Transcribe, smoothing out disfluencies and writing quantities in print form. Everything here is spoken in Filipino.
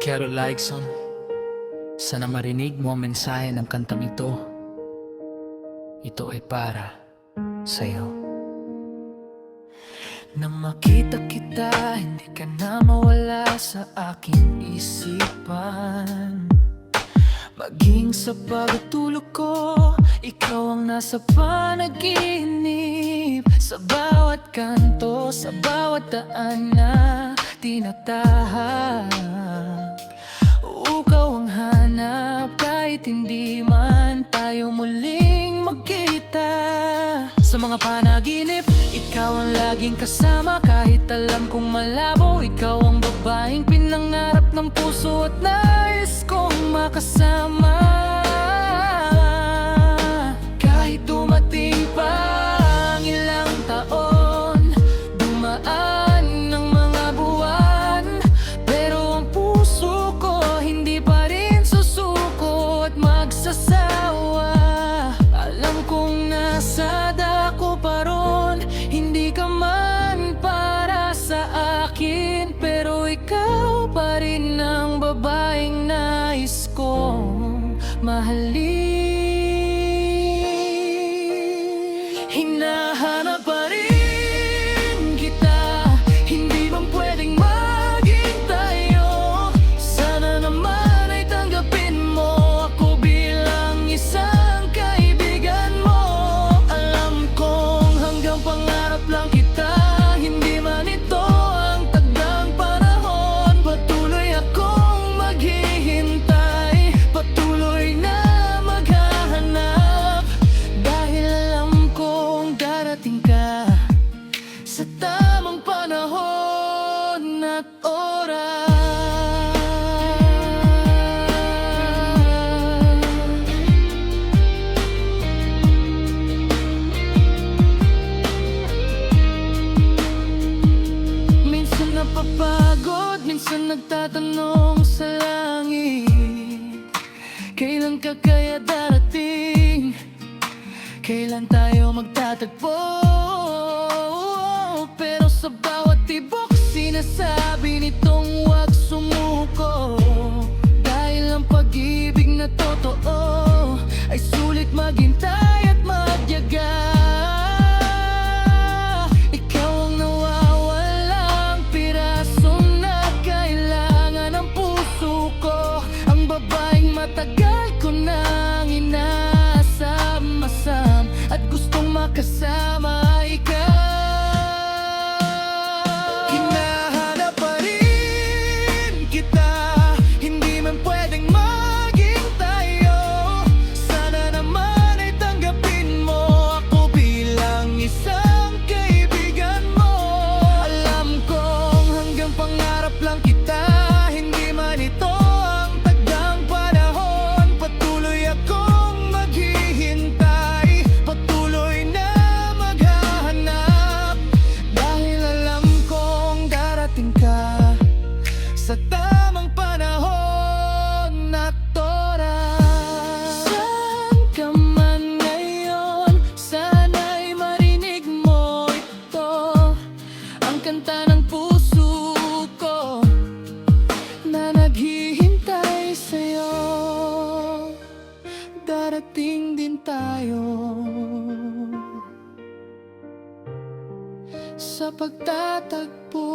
Carol Likeson, sana marinig mo ang mensahe ng kantang ito. Ito ay para sa'yo. Nang makita kita, hindi ka na mawala sa aking isipan. Maging sa pagtulog ko, ikaw ang nasa panaginip. Sa bawat kanto, sa bawat daan na tinatahak, ikaw ang hanap kahit hindi man tayo muling magkita. Sa mga panaginip, ikaw ang laging kasama. Kahit alam kong malabo, ikaw ang babaeng pinangarap ng puso at nais kong makasama. Kahit dumating pa ang ilang taon, dumaan ng mga buwan, pero ang puso ko hindi pa rin susuko at magsasawa. Alam kong nasa dako pa ron, hindi ka man para sa akin, pero ikaw pa rin ang babaeng nais kong mahalin. Hinahanap pa rin kita, hindi bang pwedeng maging tayo? Sana naman ay tanggapin mo ako bilang isang kaibigan mo. Alam kong hanggang pangarap lang kita, hindi man ito ang takdang panahon. Patuloy akong maghihintay, patuloy na maghahanap, dahil alam kong darating ka sa tamang panahon at oras. Minsan napapagod, minsan nagtatanong sa langit, kailan ka kaya darating? Kailan tayo magtatagpo? Pero sa bawat tibok, sinasabi nitong huwag sumuko, dahil ang pag-ibig na totoo ay sulit maghintay at magyaga. Ikaw ang nawawalang piraso na kailangan ng puso ko, ang babaeng matagal ko nang inasam-asam at gustong makasama ikaw. Hinahanap pa rin kita, hindi man pwedeng maging tayo. Sana naman ay tanggapin mo ako bilang isang kaibigan mo. Alam kong hanggang pangarap lang kita, hindi man ito ang takdang panahon. Patuloy akong maghihintay, patuloy na maghahanap, dahil alam kong darating ka sa tamang panahon at oras. Saan ka man ngayon, sana'y marinig mo ito, ang kanta ng puso ko na naghihintay sa'yo. Darating din tayo sa pagtatagpo.